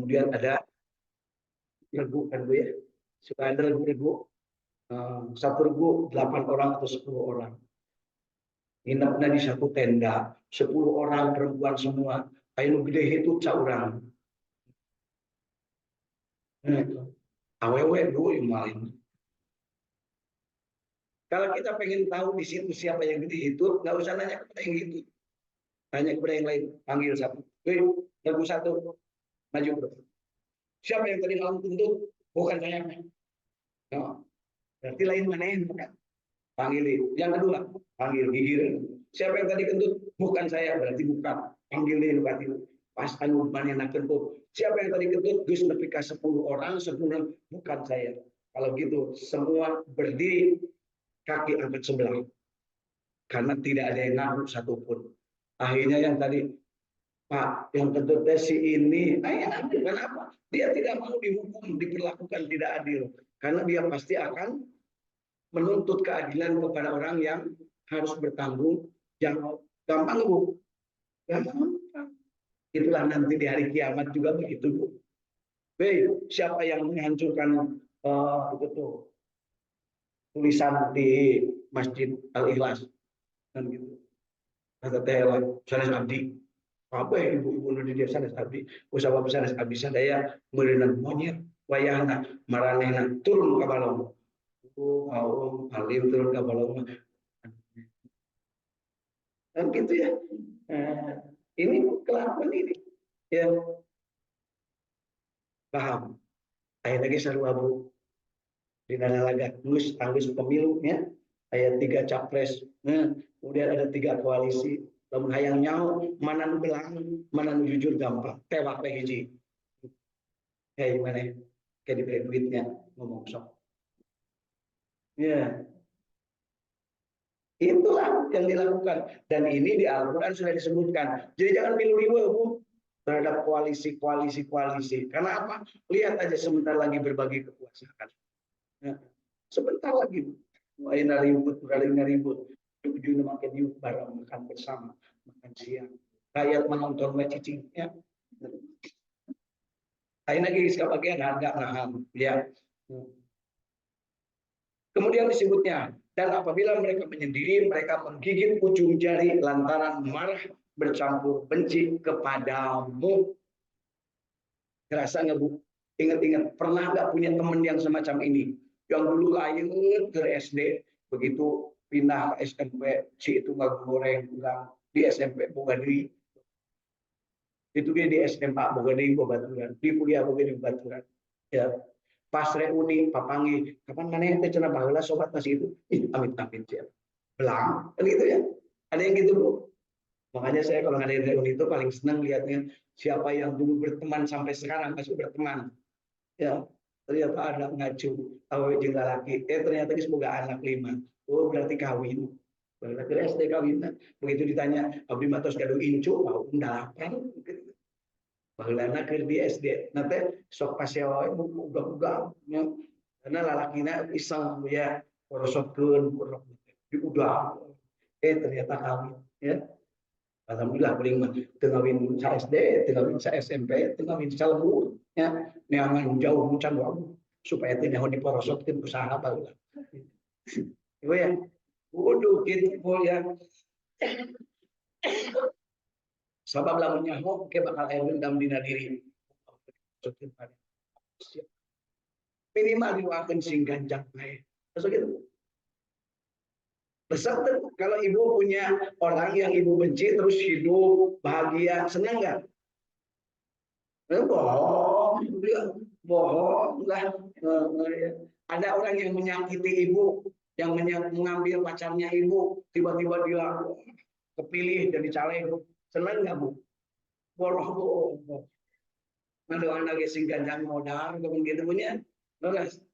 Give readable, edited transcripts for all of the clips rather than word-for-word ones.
kemudian ada regu kan Bu ya, suka ada regu, satu regu 8 orang atau 10 orang. Nginepnya di satu tenda, 10 orang perempuan semua, ayo gede itu caurang. Awewe dulu yang main. Kalau kita pengen tahu di situ siapa yang gede itu, nggak usah nanya kepada yang gitu. Tanya kepada yang lain, panggil satu. Lagu satu, maju bro. Siapa yang tadi malam tuntut? Bukan saya. No. Berarti lain mana yang bukan? Panggil itu. Yang kedua, panggil gigir. Siapa yang tadi kentut? Bukan saya, berarti bukan. Panggil dia lupa itu. Pas anu mana nak kentut. Siapa yang tadi kentut? Gus nepika 10 orang, 10 orang. Bukan saya. Kalau gitu, semua berdiri kaki angkat sebelah. Karena tidak ada yang ngaku satupun. Akhirnya yang tadi, Pak, yang kentut si ini, kenapa? Dia tidak mau dihukum, diperlakukan tidak adil. Karena dia pasti akan menuntut keadilan kepada orang yang harus bertanggung jawab. Gampang Bu? Gampang. Itulah nanti di hari kiamat juga begitu Bu. Siapa yang menghancurkan itu tuh tulisan di Masjid Al-Ikhlas kan gitu. Kata Tela, sanes abdi. Apa ya ibu-ibu di desa sanes abdi? Usaha sanes abdi sadaya meureunna monyet wayahna maranehna turun ka balong. Mau alim turun ke balong. Kan gitu ya. Ini kelakuan ini. Ya. Paham. Ayat lagi seru abu. Di laga anggus pemilu ya. Ayat 3 capres. Kemudian ada 3 koalisi. Lamun hayang nyaho, mana nu belang, mana nu jujur gampang. Tewak we hiji. Kayak gimana? Kayak diberi duitnya ngomong sok. Ya. Itulah yang dilakukan. Dan ini di Al-Quran sudah disebutkan. Jadi jangan pilu-pilu Bu terhadap koalisi. Karena apa? Lihat aja sebentar lagi berbagi kekuasaan. Ya. Sebentar lagi. Mulai ribut. Tujuh makan yuk bareng makan bersama. Makan siang. Rakyat menonton cicing. Ya. Ini lagi sebagian harga mahal. Ya. Kemudian disebutnya, dan apabila mereka menyendiri, mereka menggigit ujung jari lantaran marah bercampur benci kepadamu. Ngerasa nggak Bu? Ingat-ingat, pernah nggak punya teman yang semacam ini? Yang dulu lain ke SD, begitu pindah ke SMP, si itu nggak goreng, di SMP Bogadri. Itu dia di SMA Bogadri, Bobaturan. Di kuliah Bogadri, Bobaturan. Ya. Pas reuni papangi kapan mana yang cenah baheula sobat masih itu amit-amit ya belang kan gitu ya ada yang gitu Bu. Makanya saya kalau ngadain reuni itu paling senang lihatnya siapa yang dulu berteman sampai sekarang masih berteman ya ternyata ada ngacu awe jeung lalaki ternyata geus boga anak 5 oh berarti kawin berarti SD kawin begitu ditanya abdi mah tos gaduh incu mau ndalapan gitu. Baheulana keur di SD nanti sok pasewa buka-buka karena lalakina iseng ya korosotkeun di udah ternyata kawin ya alhamdulillah paling mah teu ngawin sa SD teu ngawin sa SMP teu ngawin sa lembur ya neangan jauh mucan wae supaya teu nyaho diporosotkeun ku saha baheula ieu ya kudu kitu ya sabab lamun nyaho ke bakal aya dendam dina diri minimal diwakil sing ganjang bae. Terus gitu. Besar kalau ibu punya orang yang ibu benci terus hidup bahagia, senang nggak? Bohong, bohong lah. Ada orang yang menyakiti ibu, yang mengambil pacarnya ibu, tiba-tiba dia kepilih jadi caleg, senang nggak Bu? Bohong. Ada anak sing ganjang modal, kemudian punya, guys.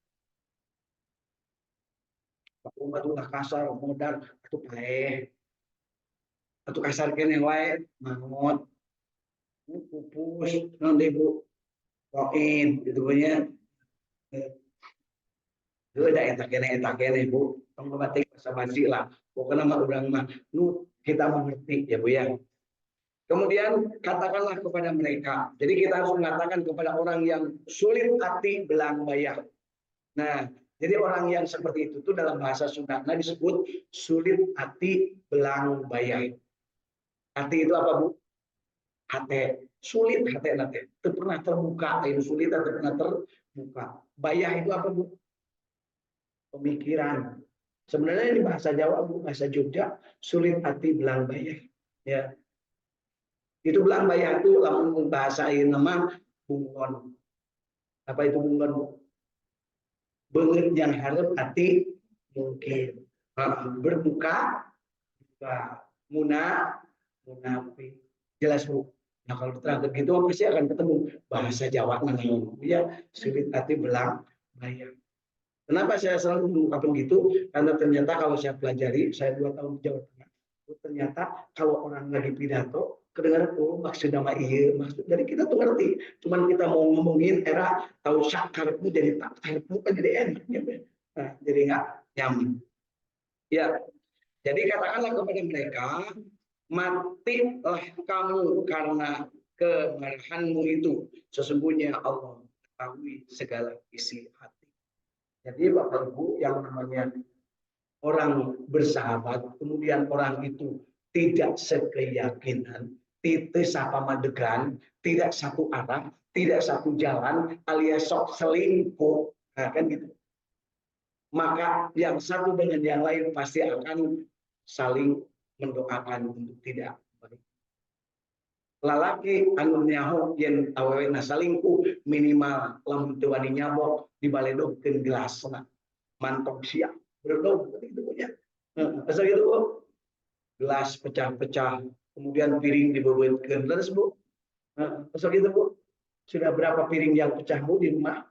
Umat ulah kasar modal atau paeh atau kasar kene wae mangut pupus nanti Bu koin gitu punya udah etak kene Bu tong batik bahasa basi lah pokoknya mah urang mah nu kita mengerti ya Bu ya Kemudian katakanlah kepada mereka. Jadi kita harus mengatakan kepada orang yang sulit hati belang bayah. Nah, jadi orang yang seperti itu tuh dalam bahasa Sunda disebut sulit hati belang bayah. Hati itu apa, Bu? Hati. Sulit hati nanti. Itu pernah terbuka. Itu sulit atau pernah terbuka. Bayah itu apa, Bu? Pemikiran. Sebenarnya ini bahasa Jawa, Bu, bahasa Jogja, sulit hati belang bayah. Ya. Itu belang bayah itu lamun bahasa nama bungon. Apa itu bungon, Bu? Banget yang harap hati mungkin. Berbuka, munafik. Jelas, Bu. Nah, kalau diterangkan gitu pasti akan ketemu bahasa Jawa namanya ya, sulit hati belang bayah. Kenapa saya selalu mengungkapkan gitu? Karena ternyata kalau saya pelajari, saya 2 tahun di Jawa Tengah, ternyata kalau orang lagi pidato, kedengaran oh maksud nama iya, maksud dari kita tuh ngerti. Cuman kita mau ngomongin era tahu syakarmu jadi tak karepmu kan jadi enak ya. Nah, jadi nggak nyaman. Ya, jadi katakanlah kepada mereka, matilah kamu karena kemarahanmu itu. Sesungguhnya Allah mengetahui segala isi hati. Jadi Bapak Ibu yang namanya orang bersahabat, kemudian orang itu tidak sekeyakinan, tidak sapamadegan, tidak satu arah, tidak satu jalan, alias sok selingkuh, nah, kan gitu. Maka yang satu dengan yang lain pasti akan saling mendoakan untuk tidak baik. Lalaki anu nyaho yen awewe salingkuh minimal lamun teu wani nyabok dibaledogkeun gelasna mantong siap berdog gitu ya. Asal gitu gelas pecah-pecah kemudian piring dibebeutkeun terus Bu. Asal gitu Bu. Sudah berapa piring yang pecah Bu di rumah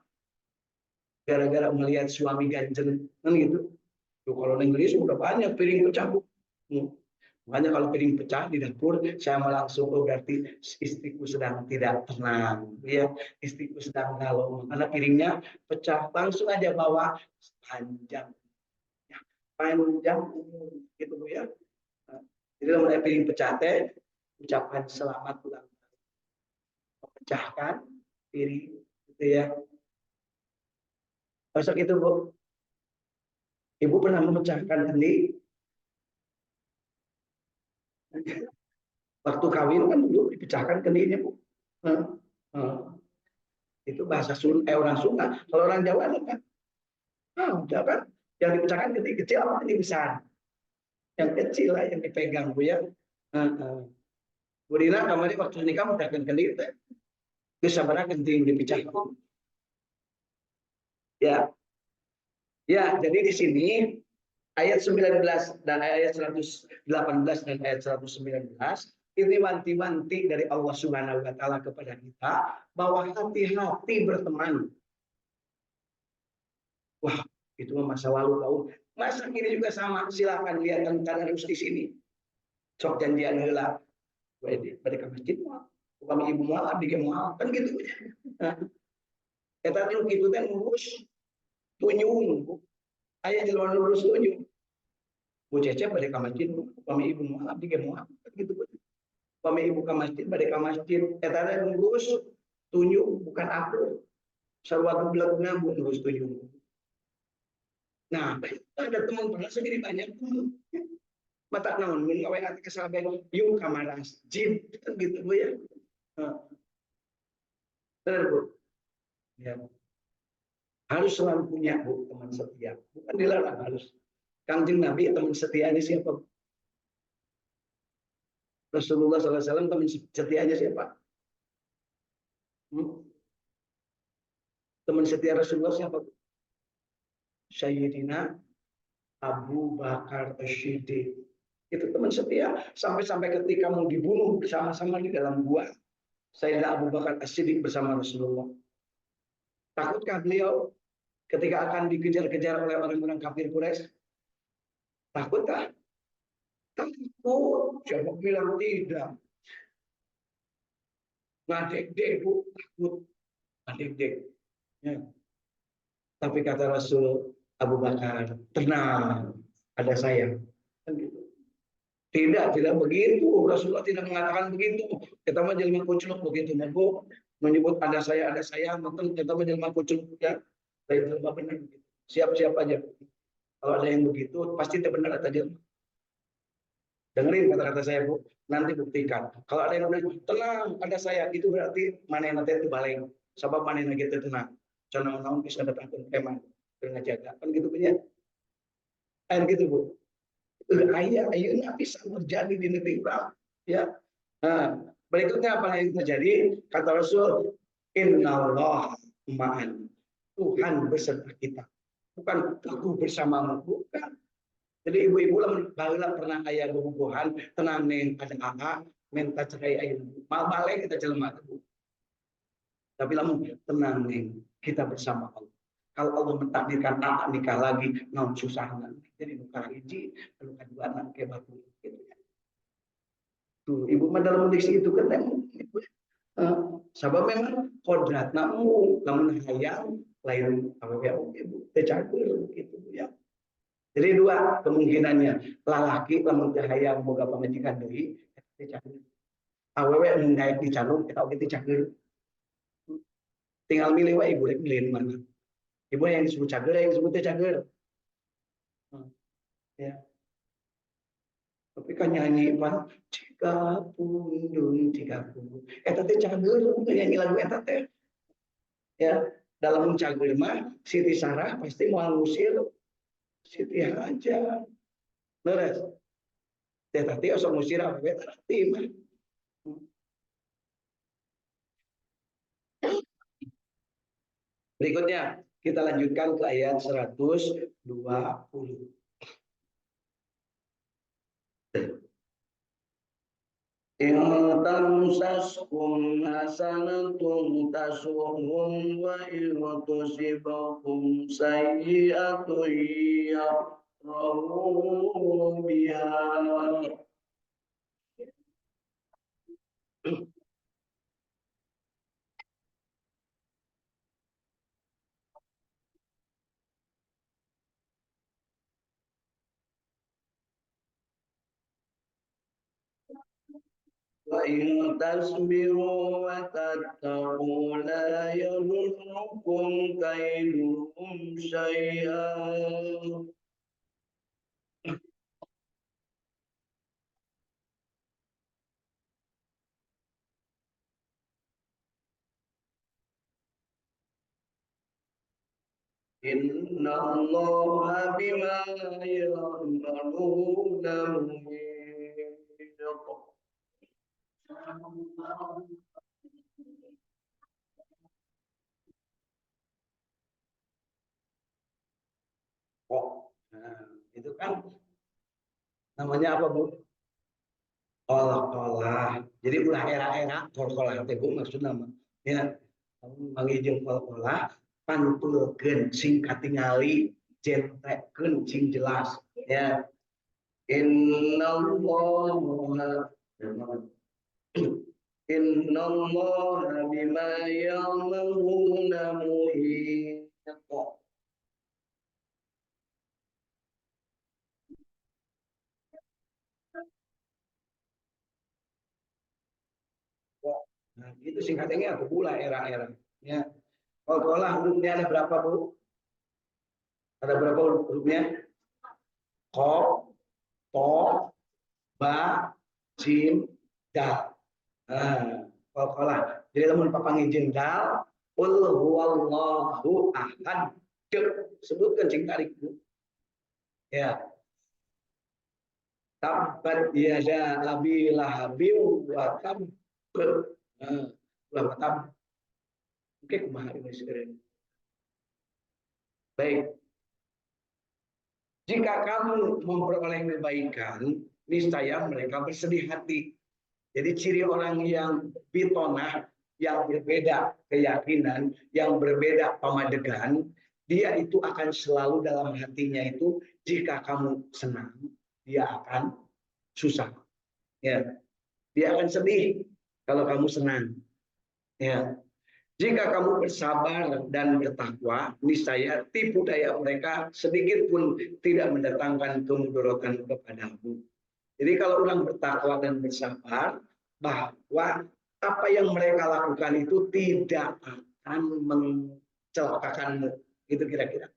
gara-gara melihat suami ganjen kan gitu. Tuh, kalau di Inggris udah banyak piring pecah Bu. Makanya kalau piring pecah di dapur, saya langsung oh berarti istriku sedang tidak tenang, ya istriku sedang galau, karena piringnya pecah, langsung aja bawa panjang, ya, panjang umur, gitu Bu ya. Nah, jadi kalau ada piring pecah teh, ucapan selamat ulang tahun, pecahkan piring, gitu ya. Masuk itu Bu, Ibu pernah memecahkan kendi? Waktu kawin kan dulu dipecahkan kendinya Bu. Itu bahasa orang Sunda. Kalau orang Jawa kan, udah kan, yang dipecahkan kendi kecil apa kendi besar? Yang kecil lah yang dipegang Bu ya. Bu Dina kemarin waktu nikah mecahkan kendi itu bisa berapa kendi yang dipecahkan? Ya, ya. Jadi di sini ayat 19 dan ayat 118 dan ayat 119 ini wanti-wanti dari Allah Subhanahu wa taala kepada kita bahwa hati-hati berteman. Wah, itu masa lalu kau. Masa kini juga sama. Silakan lihat harus di sini. Sok janjian heula. Pada masjid kami ibu mual abdi mual kan gitu. Nah, eta teh kitu teh ngurus tunyung. Aya jelema lurus tunyung. Bu Cece pada ke masjid, kami ibu mual abdi mual kan gitu. Kami ibu ke masjid pada ke masjid. Eta teh ngurus tunyung bukan aku. Sarwatu belakangnya bu ngurus tunyung. Nah, ada teman pernah segini banyak teman. Mata naon mun gawe ati kesaben yuk kamar masjid kan gitu Bu ya. Benar Bu. Ya. Harus selalu punya Bu teman setia. Bukan dilarang harus. Kanjeng Nabi teman setianya siapa? Rasulullah SAW teman setianya siapa? Teman setia Rasulullah siapa? Sayyidina Abu Bakar As-Siddiq. Itu teman setia sampai ketika mau dibunuh bersama-sama di dalam gua. Sayyidina Abu Bakar As-Siddiq bersama Rasulullah. Takutkah beliau ketika akan dikejar-kejar oleh orang-orang kafir Quraisy? Takutkah? Takut. Siapa bilang tidak? Ngadek-dek Bu, takut. Ngadek-dek. Ya. Tapi kata Rasul Abu Bakar, tenang, ada saya. Kan gitu. Tidak begitu. Rasulullah tidak mengatakan begitu. Kita mah jelma kuculuk begitu, Bu. Menyebut ada saya, maka kita mah jelma kuculuk ya. Lain jelma benar. Siap-siap aja. Kalau ada yang begitu, pasti itu benar atau jelma. Dengerin kata-kata saya, Bu. Nanti buktikan. Kalau ada yang bilang, tenang, ada saya. Itu berarti mana yang nanti itu balik. Sebab mana yang kita tenang. Contoh-contoh bisa datang ke kemah. Dengan jaga. Kan gitu punya. Kan gitu, Bu. Ayah bisa terjadi di negeri orang. Ya. Nah, berikutnya apa yang terjadi? Kata Rasul, Innallah ma'an. Tuhan beserta kita. Bukan aku bersamamu. Bukan. Jadi ibu-ibu lah pernah ayah bubuhan, tenang neng ada AA, minta cerai ayah. Mal balik kita jelma. Tapi lamun tenang neng, kita bersama Allah. Kalau Allah mentakdirkan AA nikah lagi, naon susah nanti. Jadi bukan hiji, kalau kedua anak ke batu. Gitu. Tuh, ibu mah dalam kondisi itu kan ibu. Sabab memang kodrat namu, namun hayang lain apa ya ibu tecakur gitu ya. Jadi dua kemungkinannya, lalaki lamun teu hayang boga pamajikan deui tecakur. Awewe mun daek dicanum kita oge tecakur. Tinggal milih wae ibu rek milih mana. Ibu yang disebut cager yang disebut tecakur. Ya. Tapi kan nyanyi pan jika pundung jika pundung. Eta teh cager nyanyi lagu eta teh. Ya, dalam cager mah Siti Sarah pasti mau ngusir Siti Hajar. Leres. Teh tadi osok ngusir apa tadi mah. Berikutnya kita lanjutkan ke ayat 120. In tamsaskum hasanatun tasuhum wa in tusibakum sayyi'atun yafrahu biha. وَإِن تَصْبِرُوا وَتَتَّقُوا لَا يَضُرُّكُمْ كَيْدُهُمْ شَيْئًا. Inna Allah bima ya'maluna muhit. Oh, nah, itu kan namanya apa, Bu? Kol-kolah. Jadi ulah era-era kol-kolah teh Bu maksud nama. Ya, mangijeng kol-kolah pantulkeun sing katingali jentekeun sing jelas. Ya. Innallaha Innallaha bima ya'maluna muhit. Nah, itu singkatannya apa pula era-era. Ya. Kalau hurufnya ada berapa, Bu? Ada berapa hurufnya? Ko, to, ba, jim, dal. Nah, kalau jadi lamun papangin jendal, qul huwallahu ahad. Sebutkan sing tarik, Bu. Ya. Tabbat yada abi lahabim wa tab. Wa tab. Oke, kumaha ini sekarang. Baik. Jika kamu memperoleh kebaikan, niscaya mereka bersedih hati. Jadi ciri orang yang bitonah, yang berbeda keyakinan, yang berbeda pamadegan, dia itu akan selalu dalam hatinya itu, jika kamu senang, dia akan susah. Ya, dia akan sedih kalau kamu senang. Ya, jika kamu bersabar dan bertakwa, niscaya tipu daya mereka sedikit pun tidak mendatangkan kemudaratan kepadamu. Jadi kalau orang bertakwa dan bersabar, bahwa apa yang mereka lakukan itu tidak akan mencelakakanmu. Itu kira-kira.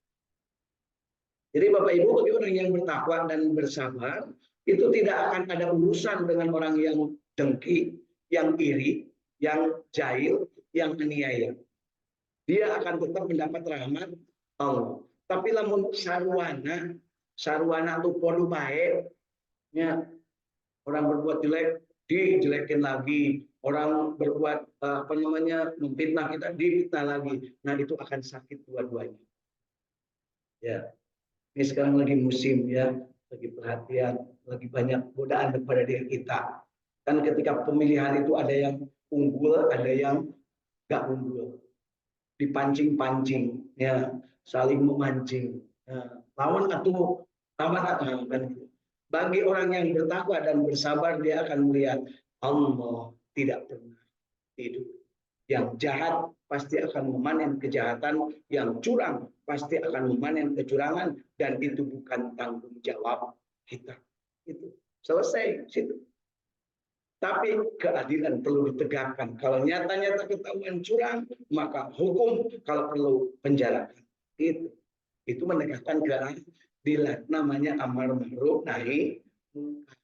Jadi Bapak Ibu, bagi orang yang bertakwa dan bersabar, itu tidak akan ada urusan dengan orang yang dengki, yang iri, yang jahil, yang aniaya. Dia akan tetap mendapat rahmat Allah. Tapi lamun sarwana itu podo baik, ya, orang berbuat jelek dijelekin lagi, orang berbuat apa namanya memfitnah kita difitnah lagi. Nah itu akan sakit dua-duanya. Ya, ini sekarang lagi musim ya, lagi perhatian, lagi banyak godaan kepada diri kita. Kan ketika pemilihan itu ada yang unggul, ada yang gak unggul, dipancing-pancing, ya, saling memancing. Nah, lawan atau kan gitu. Bagi orang yang bertakwa dan bersabar, dia akan melihat Allah tidak pernah tidur. Yang jahat pasti akan memanen kejahatan, yang curang pasti akan memanen kecurangan, dan itu bukan tanggung jawab kita. Itu selesai situ. Tapi keadilan perlu ditegakkan. Kalau nyata-nyata ketahuan curang, maka hukum, kalau perlu penjarakan. Itu menegakkan keadilan. Namanya amar ma'ruf nahi munkar.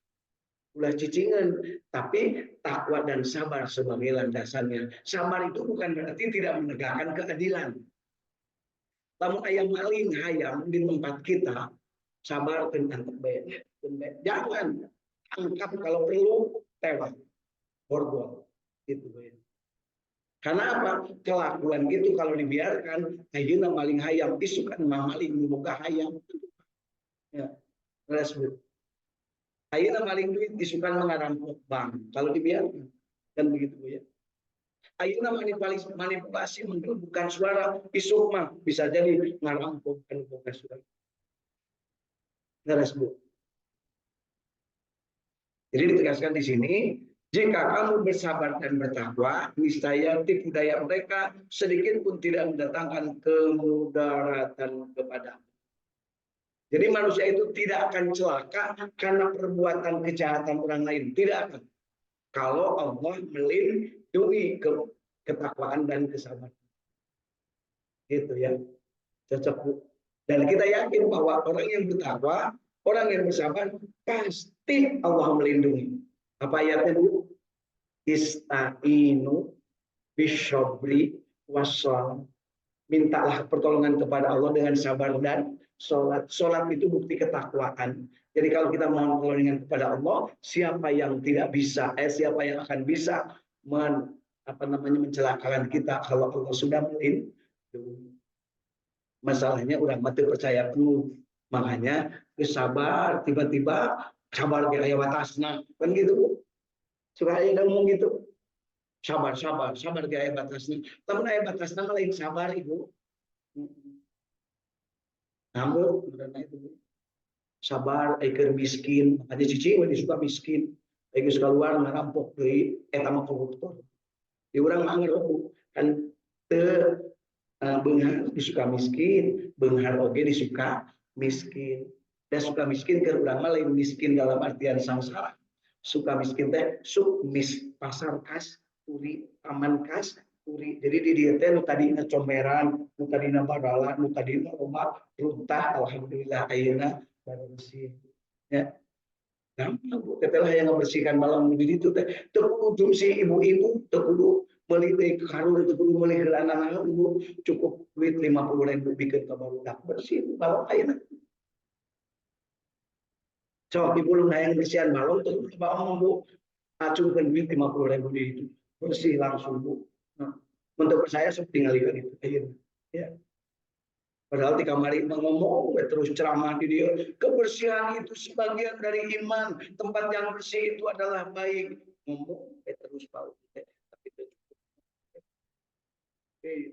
Ulah cicingan, tapi takwa dan sabar sebagai landasannya. Sabar itu bukan berarti tidak menegakkan keadilan. Namun ayam maling hayam di tempat kita, sabar tentang tebet. Jangan angkat, kalau perlu tewak, borgol. Gitu ya. Karena apa? Kelakuan gitu kalau dibiarkan, ayeuna maling hayam, isukan maling membuka hayam. Ya, resmi. Ayeuna maling duit disukan mengarampok bank. Kalau dibiarkan, kan begitu ya. Ayeuna manipulasi menggelembungkan suara, isuk mah bisa jadi ngarampok kan bukan suara. Resmi. Jadi ditegaskan di sini, jika kamu bersabar dan bertakwa, niscaya tipu daya mereka sedikit pun tidak mendatangkan kemudaratan kepadamu. Jadi manusia itu tidak akan celaka karena perbuatan kejahatan orang lain. Tidak akan. Kalau Allah melindungi ketakwaan dan kesabaran. Gitu ya. Cocok. Dan kita yakin bahwa orang yang bertakwa, orang yang bersabar, pasti Allah melindungi. Apa ayatnya dulu? Ista'inu bisyabri wassalam. Mintalah pertolongan kepada Allah dengan sabar dan sholat. Sholat itu bukti ketakwaan. Jadi kalau kita mohon pertolongan kepada Allah, siapa yang tidak bisa, siapa yang akan bisa mencelakakan kita kalau Allah sudah melindungi. Masalahnya udah mati percaya penuh. Makanya sabar, tiba-tiba sabar kayak batasna, kan gitu. Suka ada ngomong gitu. Sabar kayak batasna. Tapi ayat batasna lain sabar ibu. Ngambek, itu sabar, aiker miskin, ada cici yang suka miskin, aiker suka luar ngerampok dari etama koruptor. Di orang ngerti kan benghar disuka miskin, benghar oge disuka miskin. Dan suka miskin ke urang lain miskin dalam artian samsara. Suka miskin teh mis pasar kas, turi taman kas, turi. Jadi di dia teh nu tadina comberan, nu tadina baralan, nu tadina loba runtah, alhamdulillah ayeuna bersih. Ya. Gampang Bu, tetelah yang membersihkan malam di itu teh. Teu kudu si ibu-ibu, teu kudu meuli teh karung, teu kudu meuli anak-anak ibu, cukup duit 50.000 bikin ka barudak bersih balong ayeuna. Sok ibu lu hayang bersihan balong teu kudu bawa Bu. Acungkeun duit 50.000 di itu. Bersih langsung Bu. Nah, untuk saya sok tingalikeun itu ayeuna. Ya. Padahal di kamar itu ngomong terus ceramah di dia. Kebersihan itu sebagian dari iman. Tempat yang bersih itu adalah baik. Ngomong terus bau. Tapi itu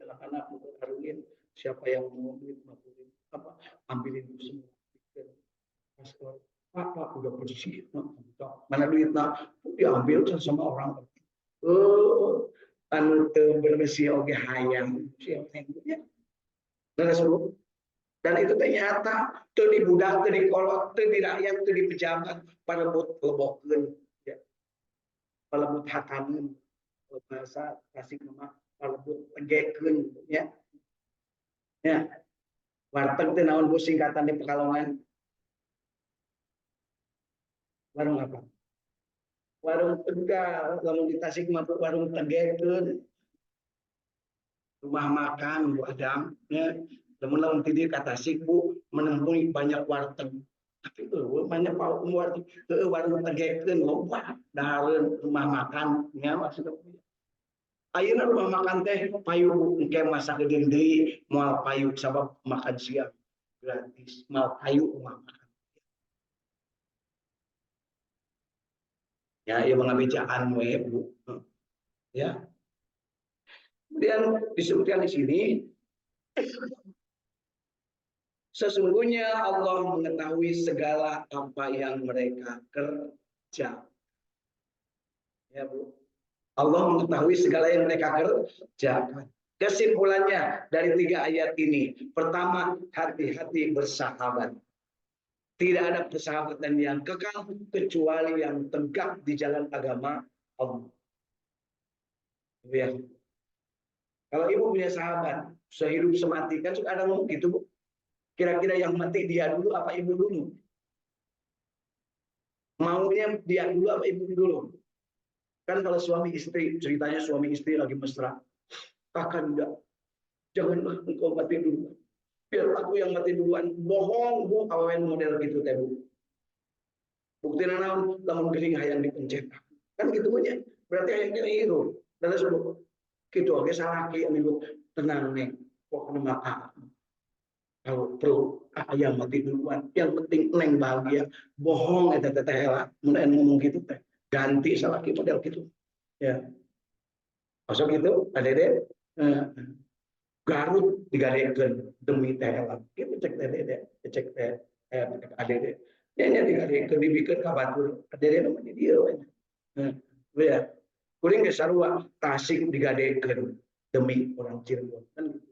anak-anak karungin siapa yang mau duit apa ambilin itu semua. Pak udah bersih. Mana duit nak diambil sama orang. Anu bersih oge hayang. Siapa yang ya. Terus Dan itu ternyata itu di budak, itu di kolot, itu di rakyat, itu di pejabat, palebut lebokeun, ya. Palebut hakaneun, bahasa kasih nama palebut tegekeun, ya. Ya, warteg teh naon bu singkatan di Pekalongan? Warung apa? Warung Tegal, lamun di Tasik mah warung tegekeun, rumah makan Bu Adam, ya. Lamun tidir ka Tasik Bu menemui banyak warteg. Tapi banyak warteg, warung tegekeun loba, dahareun rumah makan, ya maksudnya. Ayeuna rumah makan teh payu engke masa geudeung deui moal payu sabab makan siang gratis, moal payu rumah makan. Ya, ieu mangabejaan we, Bu. Ya. Kemudian disebutkan di sini, sesungguhnya Allah mengetahui segala apa yang mereka kerja. Ya, Bu. Allah mengetahui segala yang mereka kerjakan. Kesimpulannya dari 3 ayat ini, pertama, hati-hati bersahabat. Tidak ada persahabatan yang kekal kecuali yang tegak di jalan agama Allah. Ya. Kalau ibu punya sahabat, sehidup semati, kan suka ada ngomong gitu, Bu. Kira-kira yang mati dia dulu apa ibu dulu? Maunya dia dulu apa ibu dulu? Kan kalau suami istri, ceritanya suami istri lagi mesra. Akan enggak, janganlah engkau mati dulu. Biar aku yang mati duluan. Bohong, Bu, awen model gitu teh, Bu. Bukti naon lamun geuning hayang dipencet. Kan gitu punya. Berarti hayang dia hirup. Dan sebab gitu oke salaki anu tenang nih. Pokoknya maka kalau perlu ayam mati duluan. Yang penting neng bahagia. Bohong eta teh lah. Mun ngomong gitu teh. Ganti salaki model gitu. Ya. Masuk gitu, Adede. Garut digadekeun demi teh lah. Kitu cek teh Dede, cek teh Adede. Nya digadekeun dibikeun ka batur. Adede mah di dieu we. Ya. Kuring ge sarua Tasik digadekeun demi orang Cirebon kan gitu.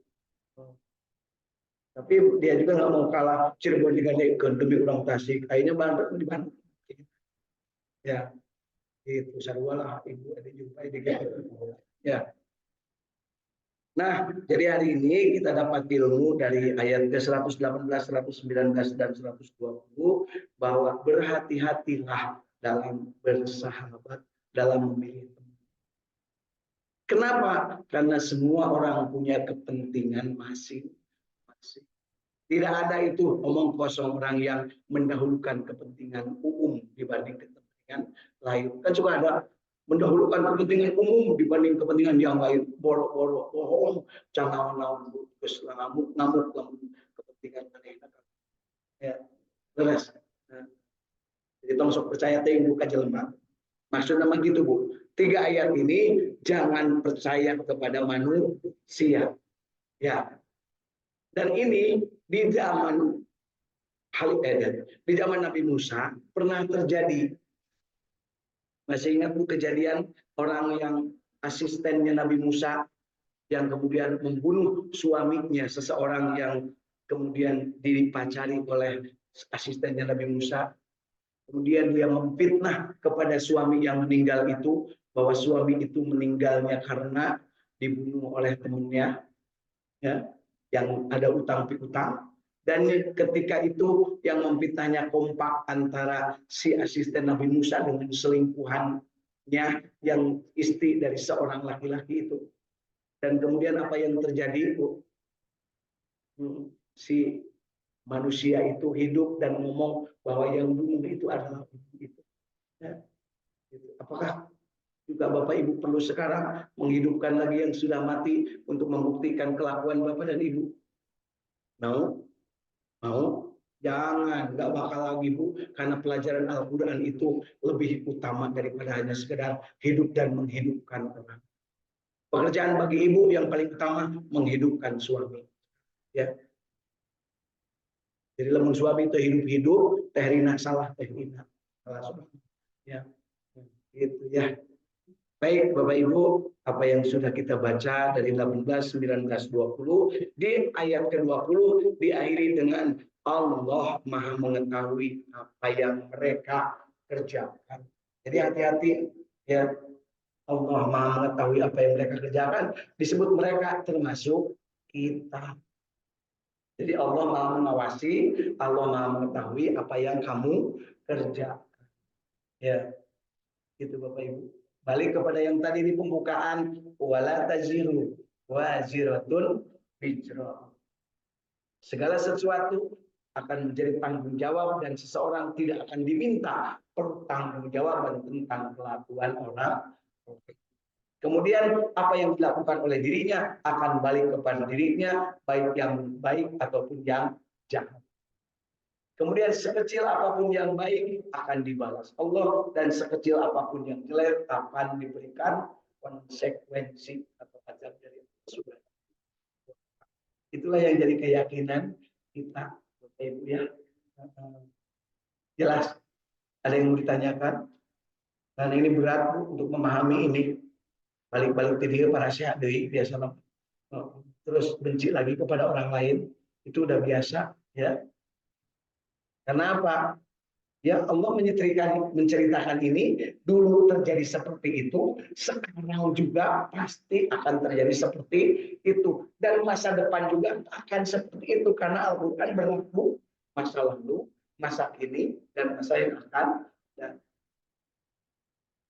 Tapi dia juga nggak mau kalah Cirebon digadekeun demi orang Tasik. Akhirnya Bandung di Bandung. Ya, itu sarua lah ibu ada jumpa di ya. Nah, jadi hari ini kita dapat ilmu dari ayat ke-118, 119, dan 120 bahwa berhati-hatilah dalam bersahabat, dalam memilih teman. Kenapa? Karena semua orang punya kepentingan masing-masing. Tidak ada itu omong kosong orang yang mendahulukan kepentingan umum dibanding kepentingan lain. Kan juga ada mendahulukan kepentingan umum dibanding kepentingan yang lain. Borok-borok, bohong, jangan naon terus ngamuk kepentingan aneh. Ya, terus. Nah, jadi tong sok percaya teh buka jelema. Maksudnya gitu, Bu. 3 ayat ini jangan percaya kepada manusia. Ya. Dan ini di zaman di zaman Nabi Musa pernah terjadi. Masih ingat Bu kejadian orang yang asistennya Nabi Musa yang kemudian membunuh suaminya, seseorang yang kemudian dipacari oleh asistennya Nabi Musa. Kemudian dia memfitnah kepada suami yang meninggal itu bahwa suami itu meninggalnya karena dibunuh oleh temannya, ya, yang ada utang piutang. Dan ketika itu yang memfitnahnya kompak antara si asisten Nabi Musa dengan selingkuhannya yang istri dari seorang laki-laki itu. Dan kemudian apa yang terjadi, Bu? Si manusia itu hidup dan ngomong bahwa yang bunuh itu adalah ibu itu. Ya, gitu. Apakah juga Bapak Ibu perlu sekarang menghidupkan lagi yang sudah mati untuk membuktikan kelakuan Bapak dan Ibu? Mau? Mau? Jangan, nggak bakal lagi Bu, karena pelajaran Al-Quran itu lebih utama daripada hanya sekedar hidup dan menghidupkan orang. Pekerjaan bagi ibu yang paling utama menghidupkan suami. Ya. Jadi lamun suami itu hidup-hidup, teh rina salah teh rina. Ya. Gitu ya. Baik Bapak Ibu, apa yang sudah kita baca dari 18, 19, 20 di ayat ke-20 diakhiri dengan Allah Maha mengetahui apa yang mereka kerjakan. Jadi hati-hati ya, Allah Maha mengetahui apa yang mereka kerjakan, disebut mereka termasuk kita. Jadi Allah Maha mengawasi, Allah Maha mengetahui apa yang kamu kerjakan. Ya, gitu Bapak Ibu. Balik kepada yang tadi di pembukaan, wala taziru waziratun wizra. Segala sesuatu akan menjadi tanggung jawab dan seseorang tidak akan diminta pertanggungjawaban tentang kelakuan orang. Kemudian apa yang dilakukan oleh dirinya akan balik kepada dirinya, baik yang baik ataupun yang jahat. Kemudian sekecil apapun yang baik akan dibalas Allah, dan sekecil apapun yang jelek akan diberikan konsekuensi atau azab dari Allah. Itulah yang jadi keyakinan kita, Bapak Ibu ya. Jelas? Ada yang mau ditanyakan? Dan ini berat Bu, untuk memahami ini. Balik-balik ke dia para sehat biasa terus benci lagi kepada orang lain, itu udah biasa ya. Kenapa? Ya Allah menceritakan ini dulu terjadi seperti itu, sekarang juga pasti akan terjadi seperti itu, dan masa depan juga akan seperti itu karena Al-Qur'an berlaku masa lalu, masa kini, dan masa yang akan datang.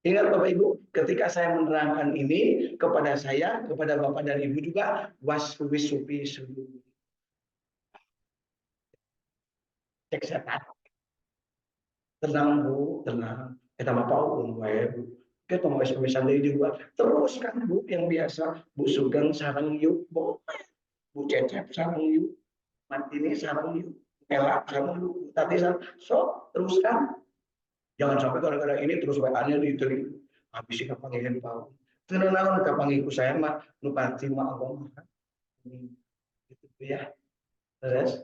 Ingat Bapak Ibu, ketika saya menerangkan ini kepada saya, kepada Bapak dan Ibu juga, waswisupi seluruh cek setan. Tenang Bu, tenang. Kita Bapak umum Bu. Kita mau SMS dari juga. Terus kan Bu yang biasa, Bu Sugeng sarang yuk, boleh. Bu Cecep sarang yuk, Martini sarang yuk, Ella sarang yuk, Tati sarang. So teruskan. Jangan sampai gara-gara ini terus WA-nya diterima. Habis ini kapan ingin tahu. Tenang, kapan ikut saya mah, nu pasti mah Allah mah. Gitu ya. Terus,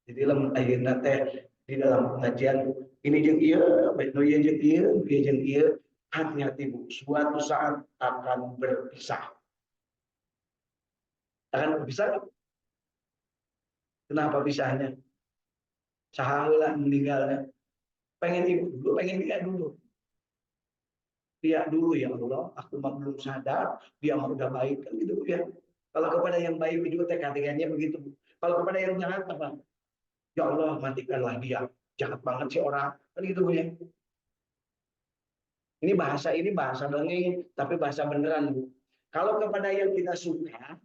jadi lem ayeuna teh di dalam pengajian ini jeung ieu, baik nu ieu jeung ieu, ieu jeung ieu, hati-hati Bu, suatu saat akan berpisah. Akan berpisah. Kenapa pisahnya? Sahaula meninggalnya. Pengen ibu dulu, pengen dia dulu. Dia dulu ya Allah, aku mah belum sadar, dia mah udah baik kan gitu ya. Kalau kepada yang baik juga tekad-tekadnya begitu. Kalau kepada yang jahat apa? Ya Allah, matikanlah dia. Jahat banget sih orang. Kan gitu Bu ya. Ini bahasa dongeng, tapi bahasa beneran Bu. Kalau kepada yang kita suka,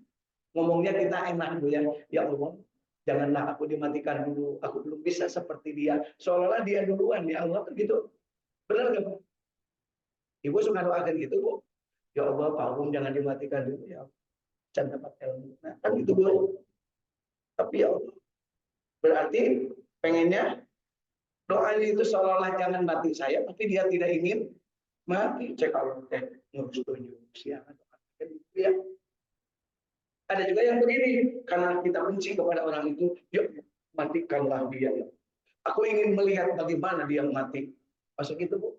ngomongnya kita enak Bu ya. Ya Allah, janganlah aku dimatikan dulu. Aku belum bisa seperti dia. Seolah-olah dia duluan ya Allah, kan gitu. Benar nggak Bu? Ibu suka doakan gitu Bu. Ya Allah, Pak Umum jangan dimatikan dulu ya. Jangan dapat ilmu. Nah, kan gitu Bu. Tapi ya Allah, berarti pengennya doanya itu seolah-olah jangan mati saya, tapi dia tidak ingin mati. Cek Allah teh setuju siapa ya. Ada juga yang begini, karena kita benci kepada orang itu, yuk matikanlah dia. Aku ingin melihat bagaimana dia mati. Masa gitu Bu?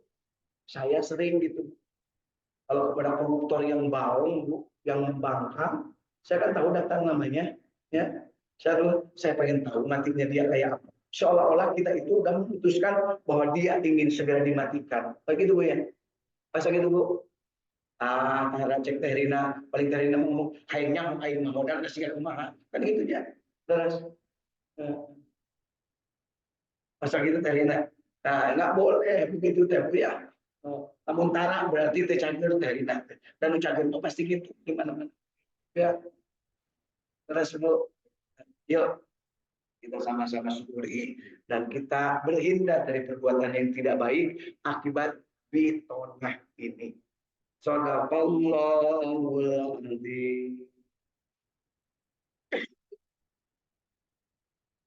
Saya sering gitu. Kalau kepada koruptor yang baung Bu, yang membangkang, saya kan tahu datang namanya, ya. Saya pengen tahu matinya dia kayak apa. Seolah-olah kita itu sudah memutuskan bahwa dia ingin segera dimatikan. Begitu Bu ya? Masa gitu Bu? Ah, Tara cek Terina, paling Terina ngomong, hayangnya hayang modal kasih kumaha. Kan gitu ya. Terus masa gitu Terina. Nah, nggak boleh begitu teh ya. Namun Tara berarti teh cager Terina. Dan cager itu pasti gitu gimana mana. Ya, terus Bu, yuk kita sama-sama syukuri dan kita berhindar dari perbuatan yang tidak baik akibat bitonah ini. Shadaqallahul adzim.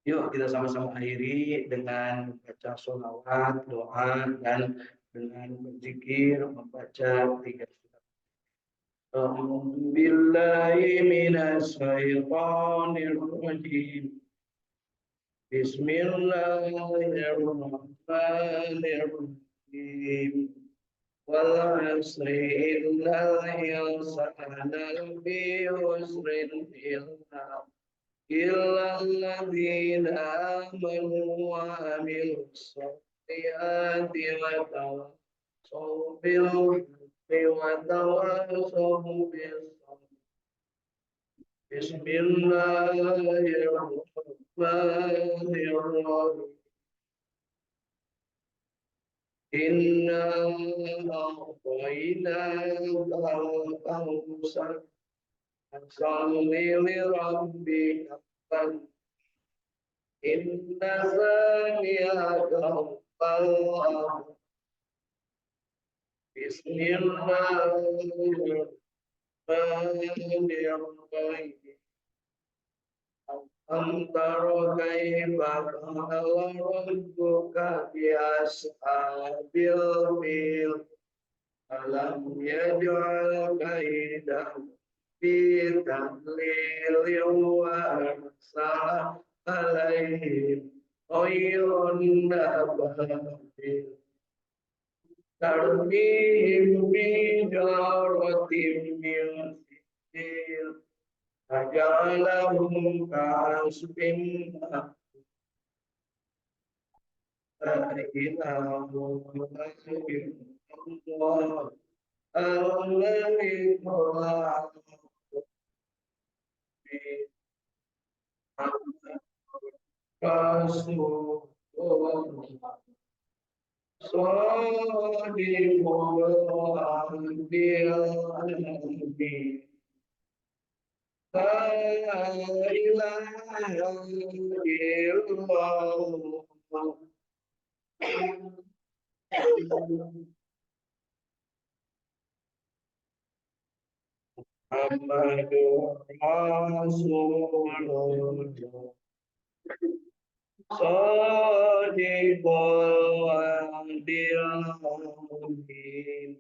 Yuk kita sama-sama akhiri dengan membaca sholawat, doa, dan dengan berzikir membaca 3 surat. A'udzu billahi minasy syaithanir rajim. Bismillahirrahmanirrahim. والعصر إن الإنسان لفي خسر إلا الذين آمنوا وعملوا الصالحات وتواصوا بالحق وتواصوا بالصبر. بسم الله الرحمن الرحيم. إنا أعطيناك الكوثر فصل لربك وانحر إن ثانيك الله. بسم الله الرحمن الرحيم. ألم تر كيف فعل ربك بأصحاب الفيل ألم يجعل كيدهم في تضليل وأرسل عليهم طيرا أبابيل ترميهم بحجارة من سجيل فجعلهم كعصف فإذا هم الله الملك الرسول صادق الوعد الأمين. لا إله إلا الله محمد رسول الله صادق الوعد الأمين.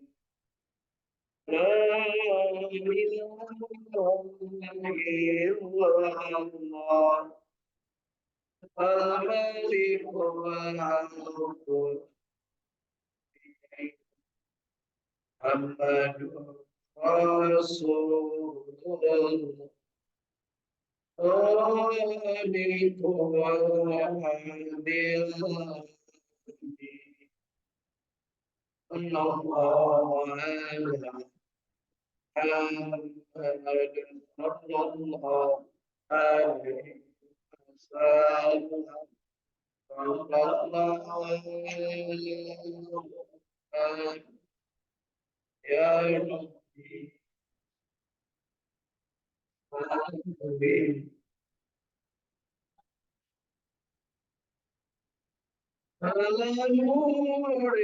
لا إله إلا الله الملك القدوس محمد رسول الله صادق الوعد الأمين. إن الله محمد صلى الله عليه وسلم صلى الله عليه يا ربي النور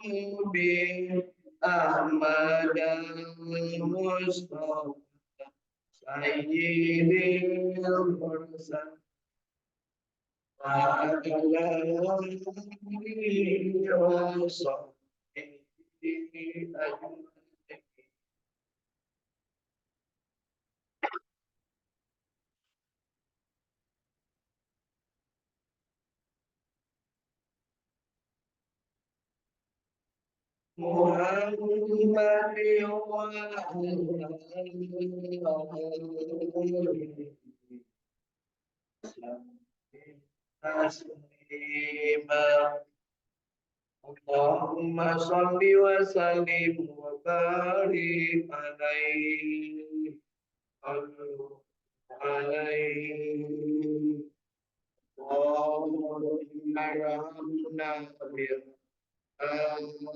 المبين أحمد المصطفى سيد المرسل وعلى آله وصحبه أجمعين. محمد تسليما. اللهم صل وسلم وبارك عليه اللهم ارحمنا اللهم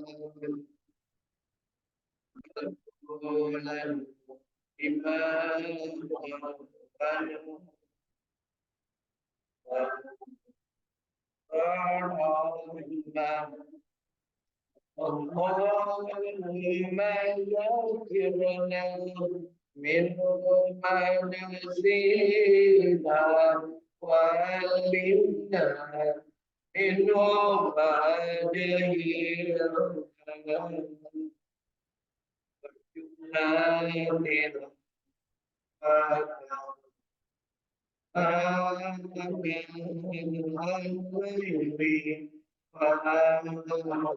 ذكرنا منه ما نسينا وعلمنا منه ما جهلنا وارزقنا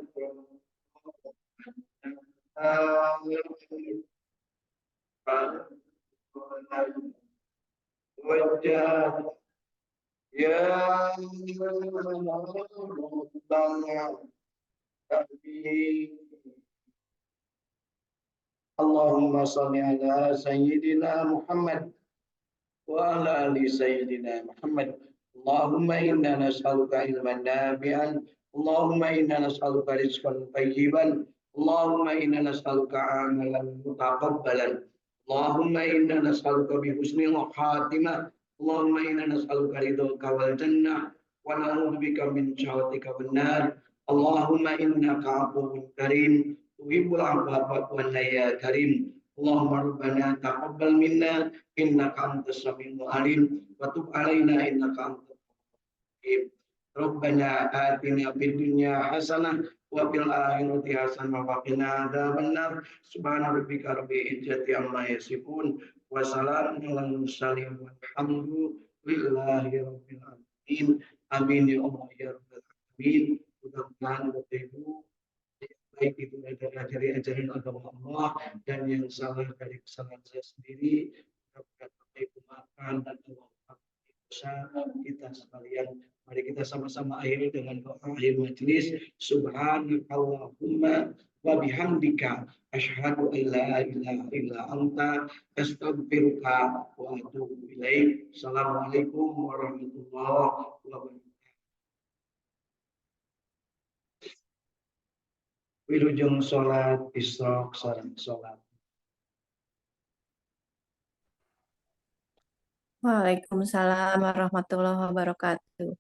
wajah ya Allahumma salli ala sayyidina Muhammad wa ala ali sayyidina Muhammad. Allahumma inna nas'aluka ilman nafi'an. Allahumma inna nas'aluka rizqan tayyiban. Allahumma inna nas'aluka amalan mutaqabbalan. Allahumma inna nas'aluka bi husnil khatimah. Allahumma inna nas'aluka ridhaka wal jannah wa na'udzubika min syarrika wan nar. Allahumma innaka afuwwun karim tuhibbul afwa fa'fu anna ya karim. Allahumma rabbana taqabbal minna innaka antas samiul alim wa tub alaina innaka antal rahim. Rabbana atina fid dunya hasanah wa fil akhirati hasanah wa qina adzabannar. Subhana rabbika rabbil izzati amma yasifun wa salamun alal mursalin walhamdulillahi rabbil alamin. Amin ya Allah ya rabbal alamin. Mudah-mudahan Bapak Ibu baik itu dari ajaran agama Allah dan yang salah dari kesalahan saya sendiri, dapat maafkan dan dosa kita sekalian. Mari kita sama-sama akhiri dengan doa akhir majelis. Subhanakallahumma wa bihamdika asyhadu an la ilaha illa anta astaghfiruka wa atubu ilaik. Assalamualaikum warahmatullahi wabarakatuh. Wilujeng sholat isrok sareng sholat. Waalaikumsalam warahmatullahi wabarakatuh.